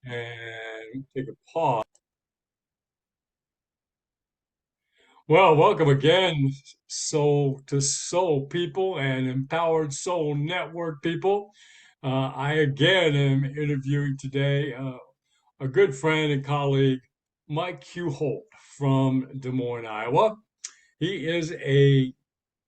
And take a pause. Well, welcome again, Soul to Soul people and Empowered Soul Network people. I again am interviewing today a good friend and colleague, Mike Hueholt from Des Moines, Iowa. He is a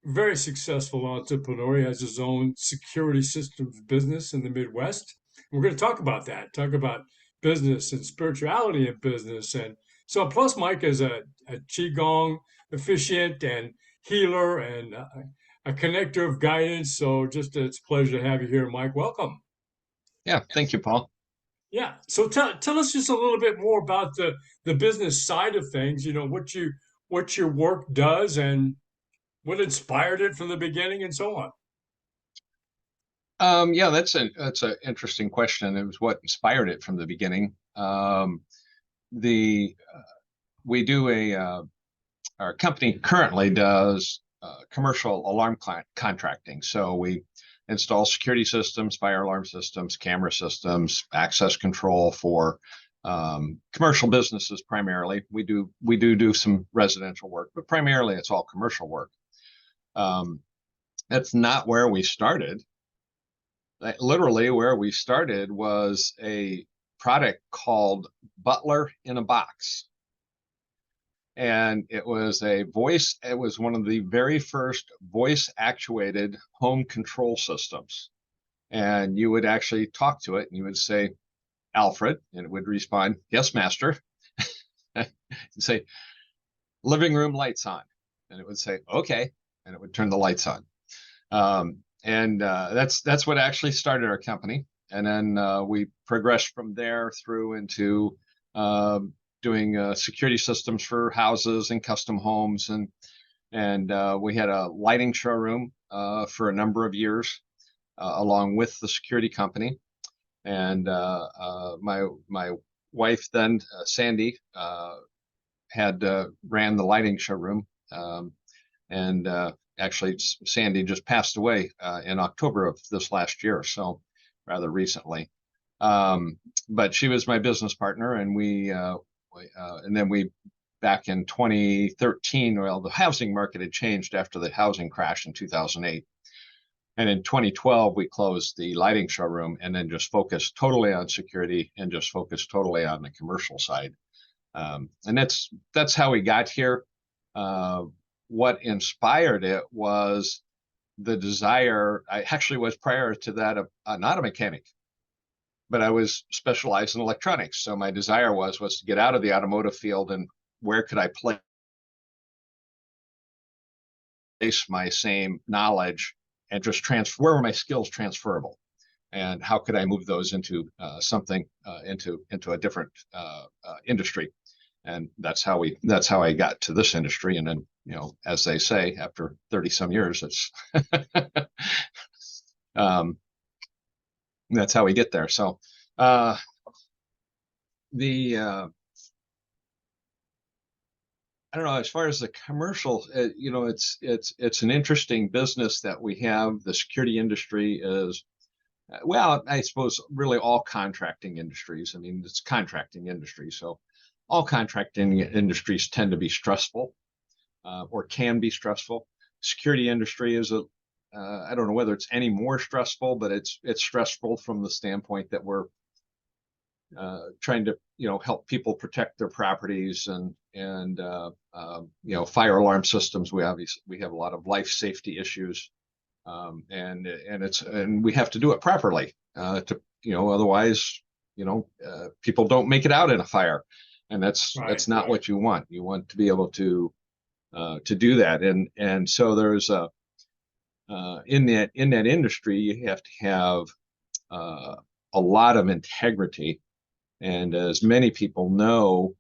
very successful entrepreneur. He has his own security systems business in the Midwest. We're going to talk about that, talk about business and spirituality in business. And so, plus, Mike is a Qigong officiant and healer and a connector of guidance. So, just it's a pleasure to have you here, Mike. Welcome. Yeah, thank you, Paul. Yeah. So tell us just a little bit more about the business side of things. You know what your work does and what inspired it from the beginning and so on. Yeah, that's an interesting question. It was what inspired it from the beginning. The We do our company currently does commercial alarm contracting. So we install security systems, fire alarm systems, camera systems, access control for commercial businesses primarily. We do some residential work, but primarily it's all commercial work. Um, that's not where we started. Literally where we started was a product called Butler in a Box. And it was one of the very first voice actuated home control systems. And you would actually talk to it and you would say, Alfred, and it would respond, yes, master. And say, living room lights on. And it would say, okay. And it would turn the lights on. And that's what actually started our company. And then we progressed from there through into doing security systems for houses and custom homes, and we had a lighting showroom for a number of years, along with the security company. And my wife then, Sandy, had ran the lighting showroom. And actually, Sandy just passed away in October of this last year, so rather recently. But she was my business partner, and then we back in 2013. Well, the housing market had changed after the housing crash in 2008, and in 2012 we closed the lighting showroom, and then just focused totally on security and just focused totally on the commercial side. And that's how we got here. What inspired it was the desire. I actually was, prior to that, not a mechanic, but I was specialized in electronics. So my desire was to get out of the automotive field, and where could I place my same knowledge and just transfer, where were my skills transferable, and how could I move those into something into a different industry. And that's how I got to this industry. And then, as they say, after 30 some years, it's that's how we get there. So the I don't know, as far as the commercial, it's an interesting business that we have. The security industry is, well, I suppose really all contracting industries. I mean, it's contracting industry, so all contracting industries tend to be stressful, or can be stressful. Security industry is I don't know whether it's any more stressful, but it's stressful from the standpoint that we're trying to help people protect their properties, and fire alarm systems. We have a lot of life safety issues, and we have to do it properly, to otherwise people don't make it out in a fire, and that's not what you want. You want to be able to do that. And so there's in that industry, you have to have a lot of integrity. And as many people know,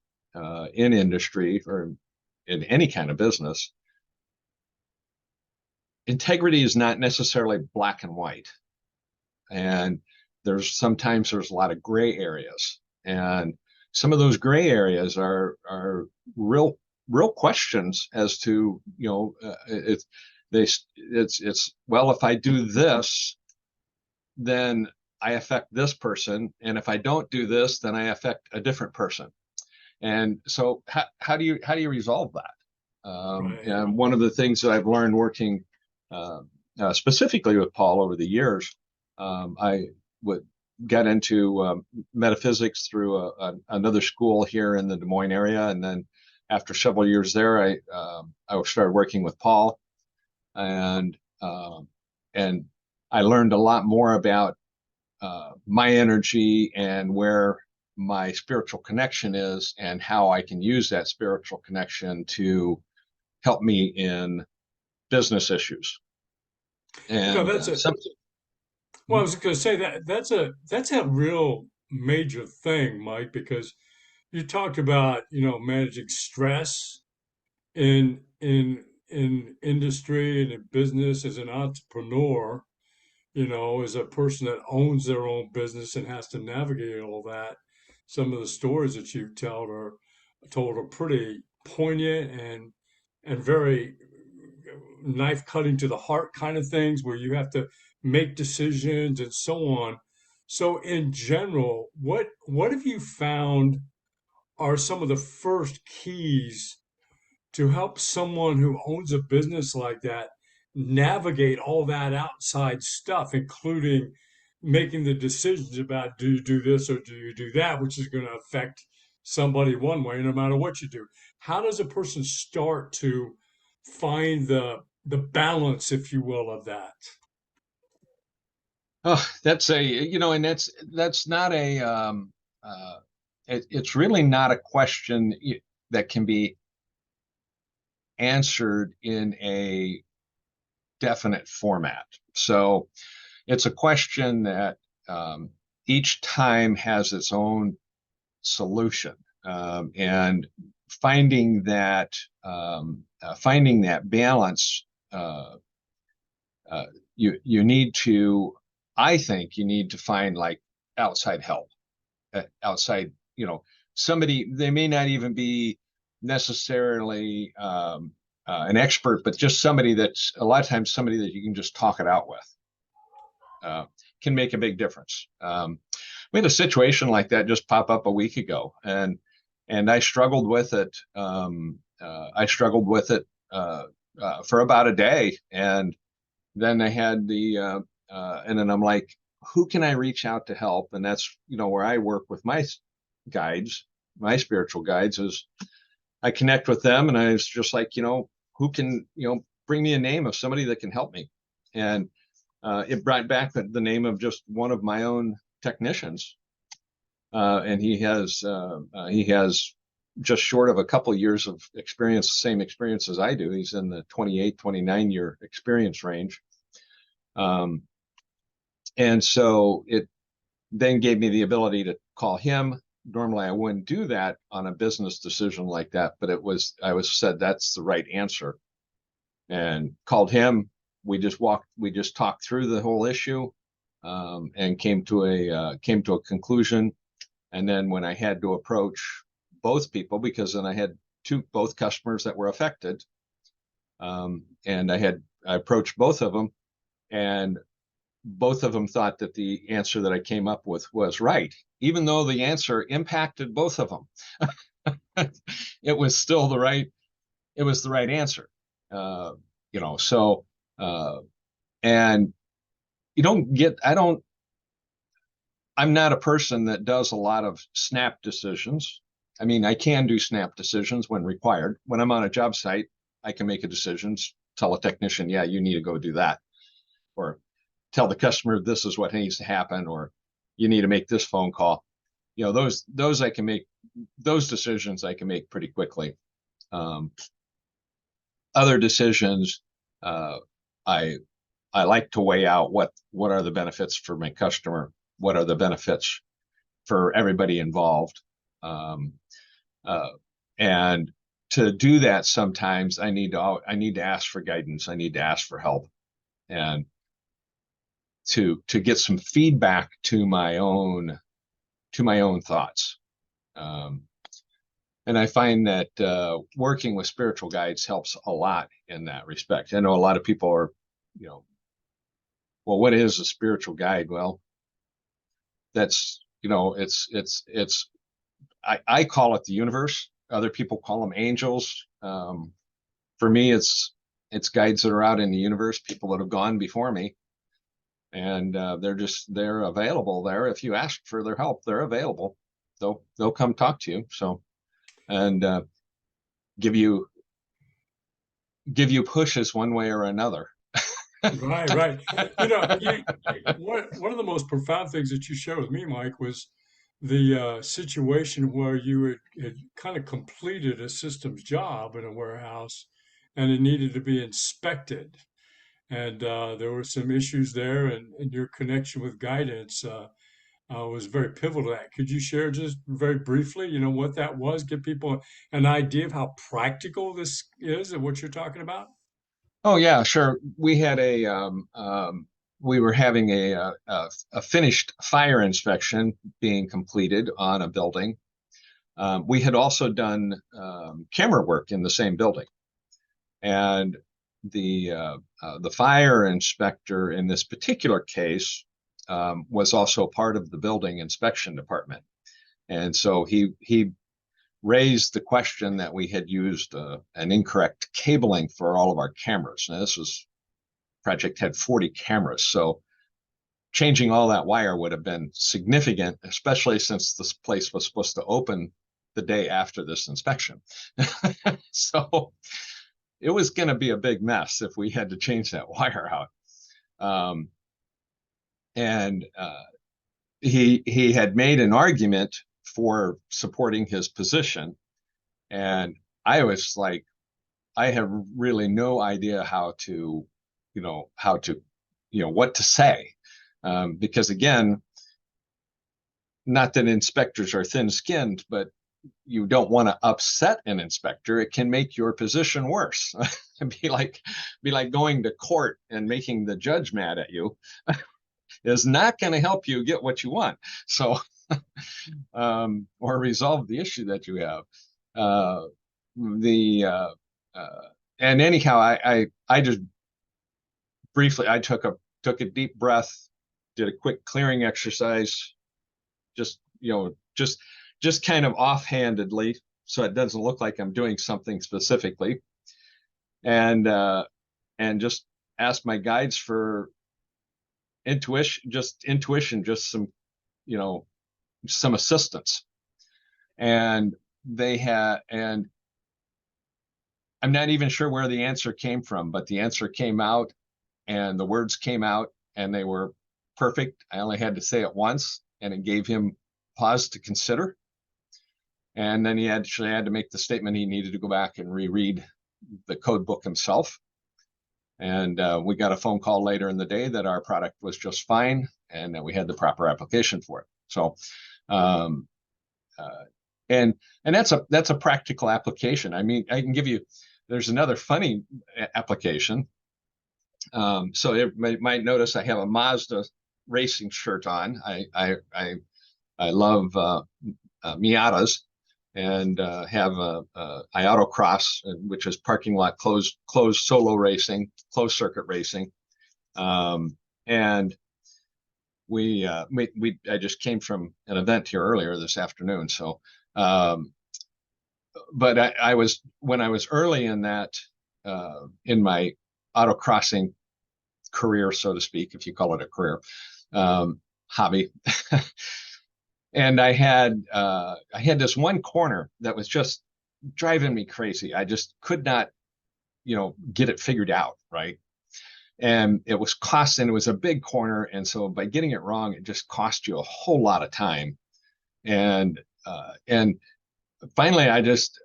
in industry or in any kind of business, integrity is not necessarily black and white. And sometimes there's a lot of gray areas. And some of those gray areas are real questions as to, well, if I do this, then I affect this person, and if I don't do this, then I affect a different person. And so, how do you resolve that? Right. And one of the things that I've learned working uh, specifically with Paul over the years, I would get into metaphysics through another school here in the Des Moines area, and then after several years there, I started working with Paul, and and I learned a lot more about my energy and where my spiritual connection is and how I can use that spiritual connection to help me in business issues. You know, And that's a something. well, I was going to say that that's a real major thing, Mike, because you talked about, managing stress in industry and in business as an entrepreneur, as a person that owns their own business and has to navigate all that. Some of the stories that you've told are pretty poignant and very knife cutting to the heart kind of things where you have to make decisions and so on. So in general, what have you found are some of the first keys to help someone who owns a business like that navigate all that outside stuff, including making the decisions about do you do this or do you do that, which is going to affect somebody one way no matter what you do. How does a person start to find the balance, if you will, of that? Oh, that's and that's not it's really not a question that can be answered in a definite format. So it's a question that um, each time has its own solution, and finding that balance. Uh, uh, you need to, I think, you need to find like outside help, outside, somebody. They may not even be necessarily an expert, but just somebody that's a lot of times somebody that you can just talk it out with uh, can make a big difference. We had a situation like that just pop up a week ago, and I struggled with it. I struggled with it for about a day, and then I had and then I'm like, who can I reach out to help? And that's where I work with my guides, my spiritual guides, is I connect with them, and I was just like, who can bring me a name of somebody that can help me, and it brought back the name of just one of my own technicians, and he has just short of a couple of years of experience, same experience as I do. He's in the 28, 29 year experience range. Um, and so it then gave me the ability to call him. Normally I wouldn't do that on a business decision like that, but I was said that's the right answer, and called him. We just talked through the whole issue, and came to a conclusion. And then when I had to approach both people, because then I had both customers that were affected, and I approached both of them, and both of them thought that the answer that I came up with was right, even though the answer impacted both of them. It was still the right. It was the right answer. Uh, so uh, and you don't get. I don't. I'm not a person that does a lot of snap decisions. I mean, I can do snap decisions when required. When I'm on a job site, I can make a decision, tell a technician, yeah, you need to go do that, or tell the customer this is what needs to happen, or you need to make this phone call. Those I can make. Those decisions I can make pretty quickly. Um, Other decisions, uh, I I like to weigh out what are the benefits for my customer, what are the benefits for everybody involved, um, uh, and to do that, sometimes I need to ask for guidance, I need to ask for help, and to get some feedback to my own thoughts. Um, and I find that working with spiritual guides helps a lot in that respect. I know a lot of people are, you know, well, what is a spiritual guide? Well, that's, it's I call it the universe. Other people call them angels. For me, it's guides that are out in the universe, people that have gone before me, and they're available there. If you ask for their help, they're available. They'll come talk to you. So, and give you give you pushes one way or another. Right, right. You know, one of the most profound things that you shared with me, Mike, was the situation where had kind of completed a systems job in a warehouse, and it needed to be inspected, and there were some issues there, and your connection with guidance was very pivotal to that. Could you share just very briefly, what that was? Give people an idea of how practical this is and what you're talking about. Oh yeah, sure. We were having a finished fire inspection being completed on a building. We had also done camera work in the same building, and the fire inspector in this particular case was also part of the building inspection department, and so he raised the question that we had used an incorrect cabling for all of our cameras. Now this was project had 40 cameras, so changing all that wire would have been significant, especially since this place was supposed to open the day after this inspection. So it was going to be a big mess if we had to change that wire out. Um, and he had made an argument for supporting his position, and I was like, I have really no idea how to, what to say, because again, not that inspectors are thin-skinned, but you don't want to upset an inspector. It can make your position worse. Be like going to court and making the judge mad at you is not going to help you get what you want. So, or resolve the issue that you have. Uh, the and anyhow, I just briefly I took a deep breath, did a quick clearing exercise, just just kind of offhandedly, so it doesn't look like I'm doing something specifically, and just ask my guides for intuition, just you know some assistance. And I'm not even sure where the answer came from, but the answer came out and the words came out and they were perfect. I only had to say it once and it gave him pause to consider. And then he actually had to make the statement he needed to go back and reread the code book himself. And we got a phone call later in the day that our product was just fine and that we had the proper application for it. So, um, uh, and that's a practical application. I mean, I can give you. There's another funny application. So you might notice I have a Mazda racing shirt on. I love Miatas, and have a iAutocross, which is parking lot closed solo racing, closed circuit racing. And I just came from an event here earlier this afternoon. So, but I was when I was early in that in my autocrossing career, so to speak, if you call it a career, hobby. And I had this one corner that was just driving me crazy. I just could not, get it figured out, right? And it was a big corner, and so by getting it wrong, it just cost you a whole lot of time. And finally, I just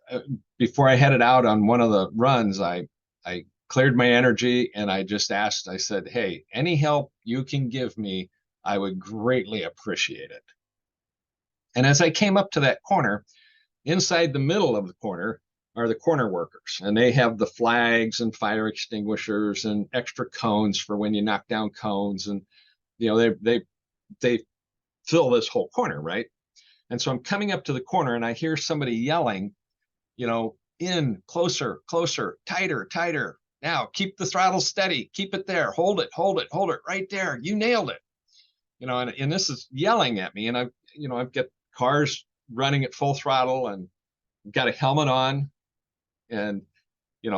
before I headed out on one of the runs, I cleared my energy and I just asked. I said, "Hey, any help you can give me, I would greatly appreciate it." And as I came up to that corner, inside the middle of the corner are the corner workers, and they have the flags and fire extinguishers and extra cones for when you knock down cones, and they fill this whole corner, right? And so I'm coming up to the corner and I hear somebody yelling, in closer, closer, tighter, tighter. Now keep the throttle steady, keep it there, hold it, hold it, hold it right there. You nailed it. and this is yelling at me, and I've got cars running at full throttle and got a helmet on, and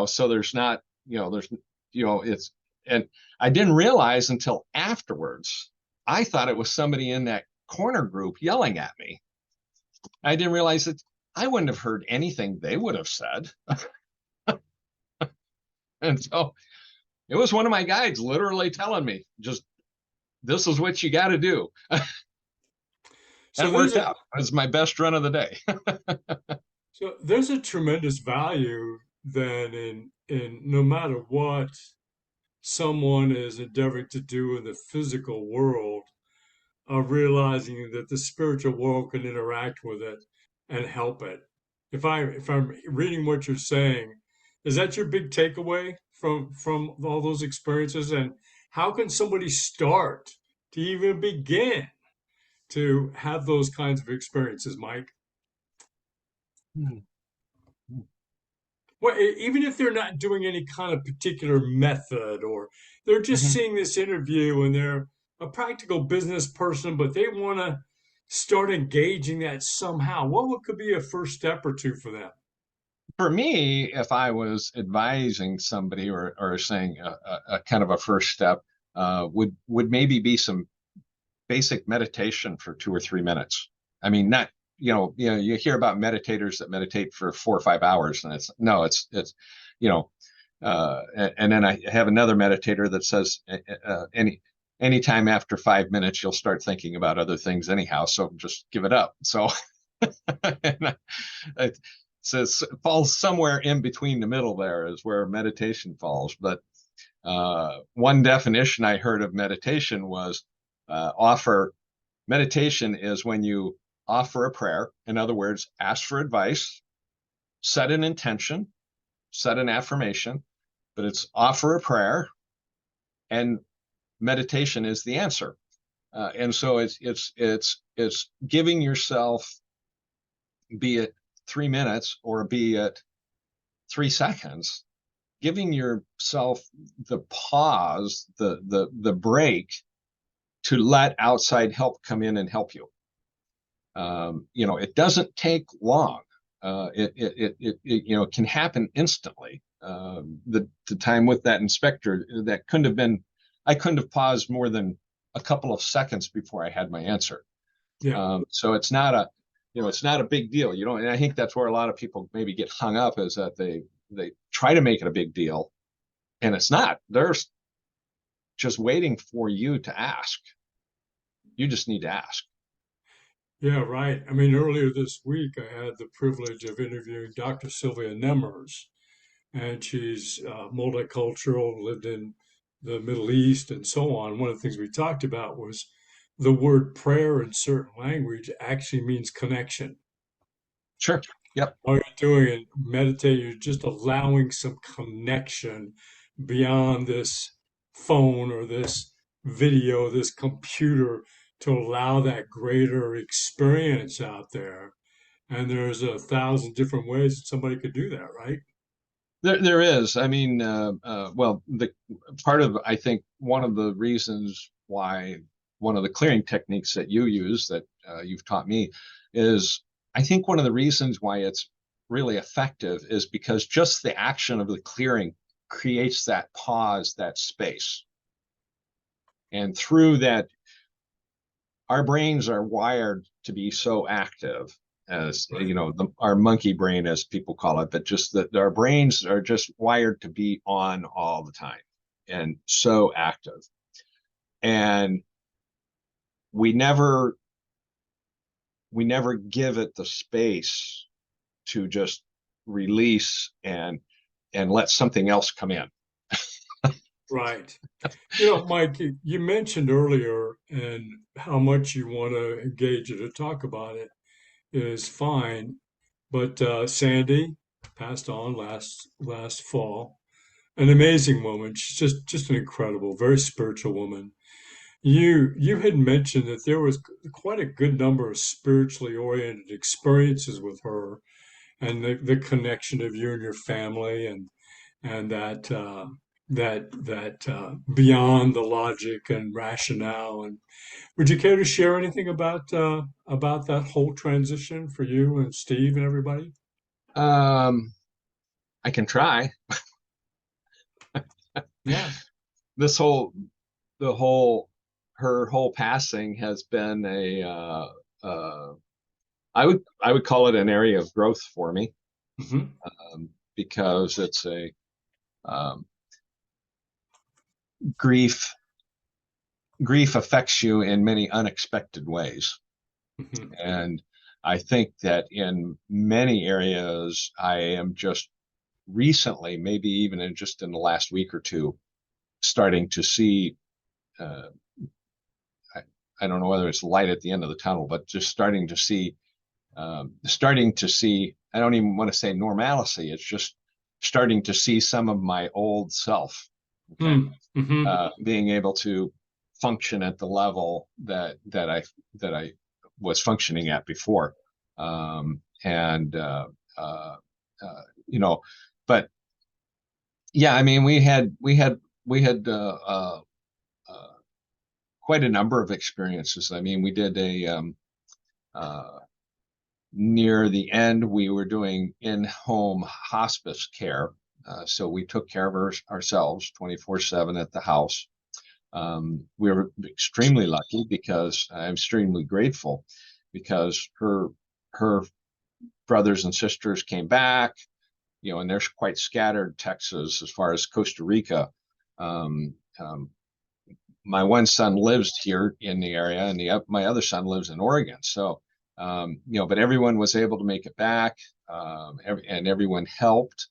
so there's not, there's, it's, and I didn't realize until afterwards. I thought it was somebody in that corner group yelling at me. I didn't realize that I wouldn't have heard anything they would have said. And so it was one of my guides literally telling me, just, this is what you got to do. So That there's worked a out. It was my best run of the day. there's a tremendous value then in no matter what someone is endeavoring to do in the physical world, of realizing that the spiritual world can interact with it and help it. If I'm reading what you're saying, is that your big takeaway from all those experiences? And how can somebody start to even begin to have those kinds of experiences, Mike? Well, even if they're not doing any kind of particular method, or they're just Mhm. seeing this interview and they're a practical business person, but they want to start engaging that somehow, could be a first step or two for them? For me, if I was advising somebody, or saying a kind of a first step, would maybe be some basic meditation for 2 or 3 minutes. I mean, not, you hear about meditators that meditate for 4 or 5 hours, and it's no, it's you know, and then I have another meditator that says, anytime after 5 minutes you'll start thinking about other things anyhow, so just give it up. So it says it falls somewhere in between the middle there is where meditation falls. But one definition I heard of meditation was, offer meditation is when you offer a prayer. In other words, ask for advice, set an intention, set an affirmation, but it's offer a prayer, and meditation is the answer. And so it's giving yourself, be it 3 minutes or be it 3 seconds, giving yourself the pause, the break, to let outside help come in and help you. It doesn't take long. It can happen instantly. The time with that inspector, that couldn't have been, I couldn't have paused more than a couple of seconds before I had my answer. Yeah. So it's not a big deal, and I think that's where a lot of people maybe get hung up, is that they try to make it a big deal, and it's not. They're just waiting for you to ask. You just need to ask. Yeah, right. I mean, earlier this week, I had the privilege of interviewing Dr. Sylvia Nemmers, and she's multicultural, lived in the Middle East, and so on. One of the things we talked about was the word prayer in certain language actually means connection. Sure. Yep. All you're doing in meditating, you're just allowing some connection beyond this phone or this video, this computer, to allow that greater experience out there. And there's 1,000 different ways that somebody could do that, right? There is. I mean, well, the part of, I think, one of the reasons why, one of the clearing techniques that you use, that you've taught me, is, I think one of the reasons why it's really effective is because just the action of the clearing creates that pause, that space. And through that, our brains are wired to be so active, as Right. our monkey brain, as people call it, but just that our brains are just wired to be on all the time and so active. And we never we never give it the space to just release and let something else come in. Right. Mike, you mentioned earlier and how much you want to engage you to talk about it is fine, but Sandy passed on last fall. An amazing woman. She's just an incredible, very spiritual woman. You had mentioned that there was quite a good number of spiritually oriented experiences with her, and the connection of you and your family, and that that beyond the logic and rationale. And would you care to share anything about that whole transition for you and Steve and everybody? Um, I can try. Yeah. This whole, the whole, her whole passing has been uh, I would call it an area of growth for me, Hmm. because it's a um, grief. Grief affects you in many unexpected ways, Hmm. and I think that in many areas, I am just recently, maybe even just in the last week or two, starting to see. Uh, I, I don't know whether it's light at the end of the tunnel, but just starting to see. I don't even want to say normalcy. It's just starting to see some of my old self. Okay, Mm-hmm. being able to function at the level that I was functioning at before, and you know, but yeah, I mean, we had uh, quite a number of experiences. I mean, we did a uh, near the end, we were doing in-home hospice care. So we took care of ourselves 24/7 at the house. We were extremely lucky, because I'm extremely grateful, because her brothers and sisters came back, and they're quite scattered. Texas, as far as Costa Rica. Um, um, my one son lives here in the area, and my other son lives in Oregon. So, but everyone was able to make it back, and everyone helped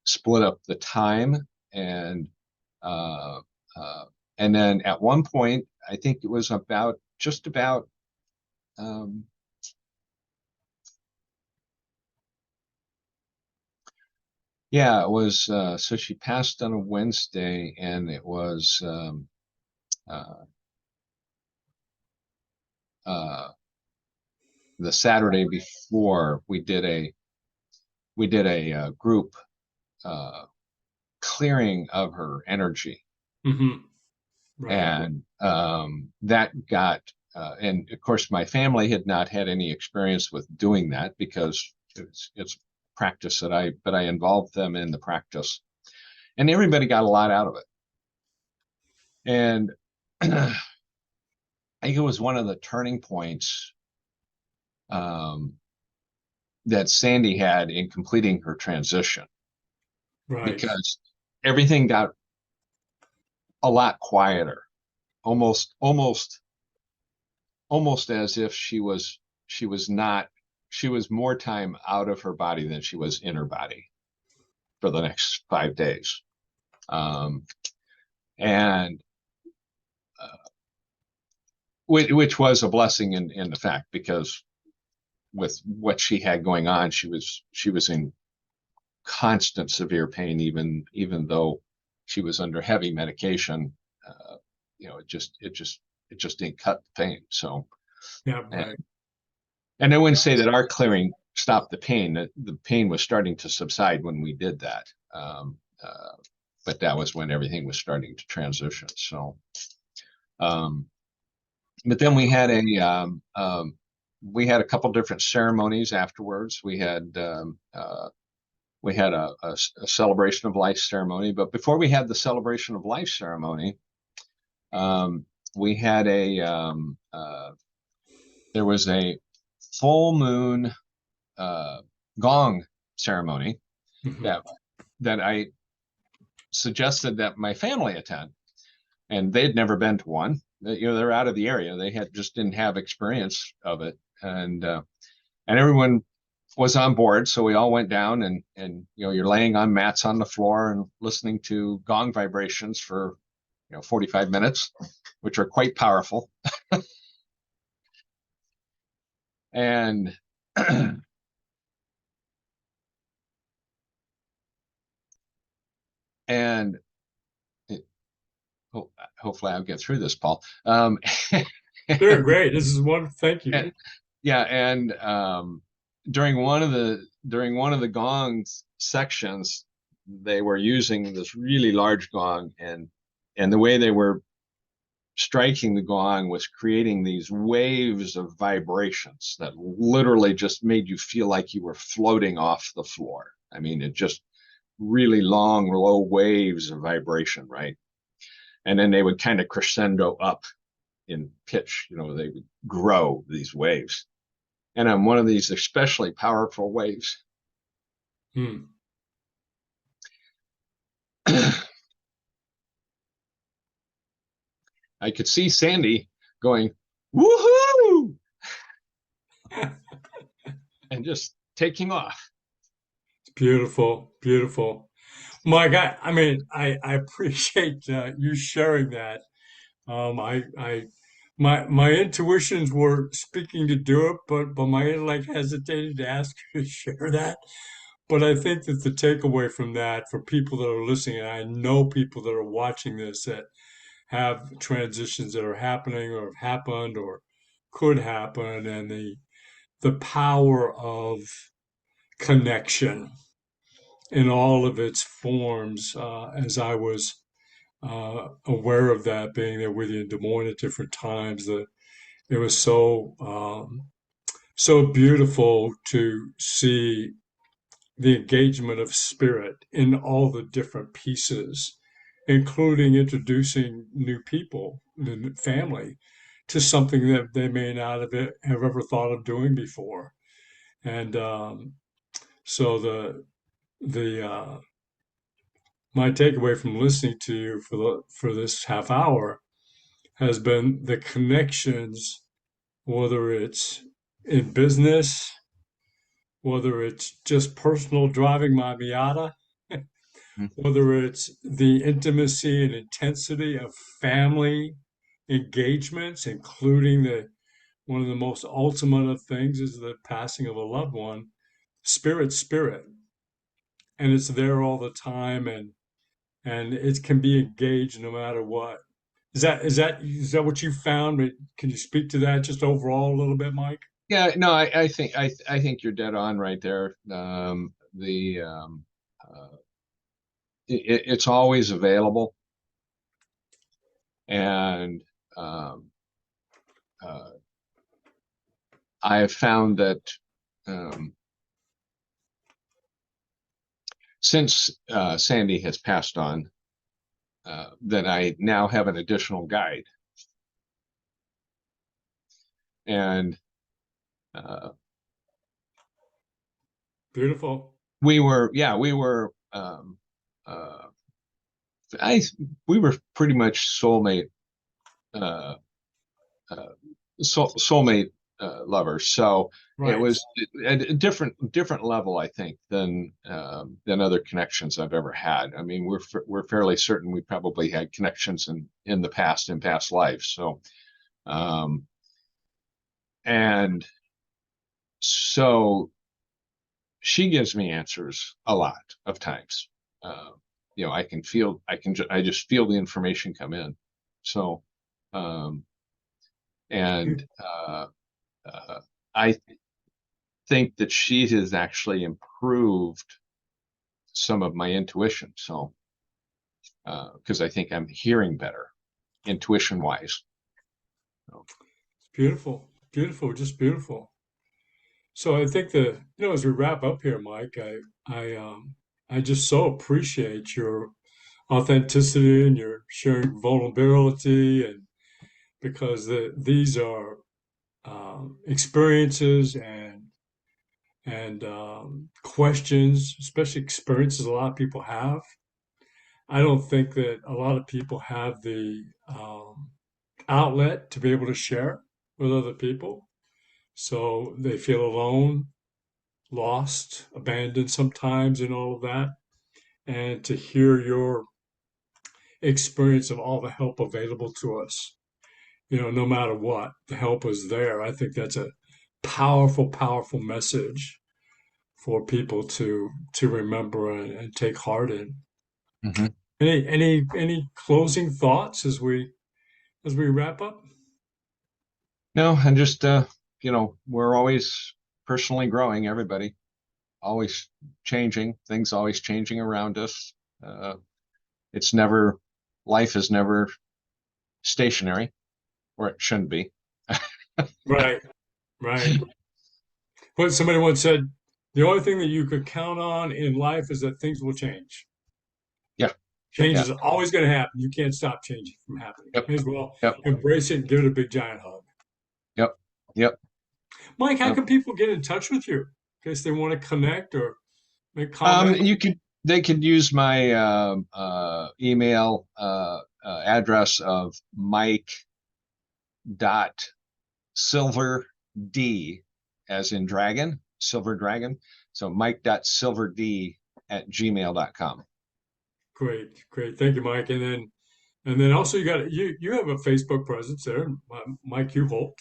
split up the time, and uh, uh, and then at one point, I think it was about just about um, yeah, it was. So she passed on a Wednesday, and it was uh, uh, the Saturday before. We did a group uh, clearing of her energy, Hmm. Right. and that got and of course my family had not had any experience with doing that, because it's practice that I involved them in the practice, and everybody got a lot out of it. And I think it was one of the turning points um, that Sandy had in completing her transition, Right. because everything got a lot quieter, almost almost as if she was not she was more time out of her body than she was in her body for the next 5 days, um, and which was a blessing in the fact, because with what she had going on, she was in constant severe pain, even though she was under heavy medication. uh, it just didn't cut the pain. So, Yeah. and Right. And I wouldn't say that our clearing stopped the pain. The pain was starting to subside when we did that. But that was when everything was starting to transition. So, um, but then we had a couple different ceremonies afterwards. We had a celebration of life ceremony. But before we had the celebration of life ceremony, um, we had there was a full moon uh, gong ceremony Hmm. that I suggested that my family attend, and they'd never been to one. They're out of the area. They had just didn't have experience of it, and everyone was on board. So we all went down, and you're laying on mats on the floor and listening to gong vibrations for 45 minutes, which are quite powerful. And and it, hopefully I'll get through this, Paul. Sure. Great. This is one. Thank you. And, yeah, and during one of the gong sections, they were using this really large gong, and the way they were striking the gong was creating these waves of vibrations that literally just made you feel like you were floating off the floor. I mean, it just really long, low waves of vibration, right? And then they would kind of crescendo up in pitch, they would grow these waves. And on one of these especially powerful waves, Hmm. I could see Sandy going, woohoo, and just taking off. Beautiful, beautiful. Mike, I mean, I appreciate you sharing that. I, my intuitions were speaking to do it, but my intellect hesitated to ask you to share that. But I think that the takeaway from that for people that are listening, and I know people that are watching this that have transitions that are happening or have happened or could happen, and the power of connection in all of its forms, as I was aware of that, being there with you in Des Moines at different times. That it was so beautiful to see the engagement of spirit in all the different pieces, including introducing new people, the family, to something that they may not have ever thought of doing before. And so the my takeaway from listening to you for this half hour has been the connections, whether it's in business, whether it's just personal driving my Miata, whether it's the intimacy and intensity of family engagements, including the one of the most ultimate of things is the passing of a loved one, spirit, and it's there all the time, and it can be engaged no matter what. Is that what you found? Can you speak to that just overall a little bit, Mike? Yeah, no, I think you're dead on right there. The it's always available, and um, uh, I have found that um, since Sandy has passed on, that I now have an additional guide, and uh, Beautiful. uh, I we were pretty much uh, uh, soulmate lovers. So it Right. was at a different level, I think, than other connections I've ever had. I mean, we're fairly certain we probably had connections in the past, in past lives. So um, and so she gives me answers a lot of times. Uh, I just feel the information come in. So um, and uh, I think that she has actually improved some of my intuition. So, because I think I'm hearing better intuition wise. So, Beautiful. Beautiful. Just beautiful. So I think as we wrap up here, Mike, I just so appreciate your authenticity and your sharing vulnerability, and because these are experiences and questions, especially experiences a lot of people have. I don't think that a lot of people have the outlet to be able to share with other people, so they feel alone, lost, abandoned sometimes, and all of that. And to hear your experience of all the help available to us, no matter what, the help is there. I think that's a powerful, powerful message for people to remember and take heart in. mhm. Any closing thoughts as we wrap up? No, and just we're always personally growing, everybody. always changing. Things always changing around us. Uh, it's never life is never stationary, or it shouldn't be. Right, right. But somebody once said, the only thing that you could count on in life is that things will change. Yeah, Change yeah, is always going to happen. You can't stop changing from happening. yep, May as well yep, embrace it and give it a big giant hug. yep, yep. Mike, how Yep. can people get in touch with you in case they want to connect or make comments? You could they could use my email address of Mike dot silver D as in dragon, silver dragon. So Mike.silverd at gmail.com. Great, great. Thank you, Mike. And then also you have a Facebook presence there, Mike Hueholt.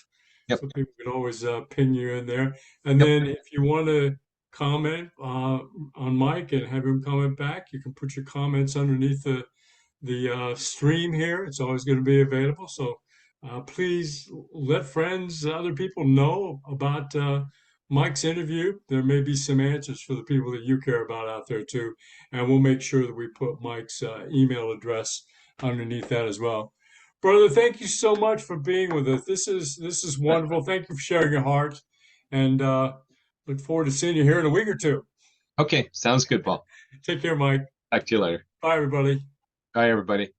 Yep, So people can always ping you in there. And yep. then if you want to comment on Mike and have him comment back, you can put your comments underneath the stream here. It's always going to be available. So please let friends, other people know about Mike's interview. There may be some answers for the people that you care about out there too. And we'll make sure that we put Mike's email address underneath that as well. Brother, thank you so much for being with us. This is wonderful. Thank you for sharing your heart, and look forward to seeing you here in a week or two. Okay, sounds good, Paul. Take care, Mike. Talk to you later. Bye, everybody. Bye, everybody.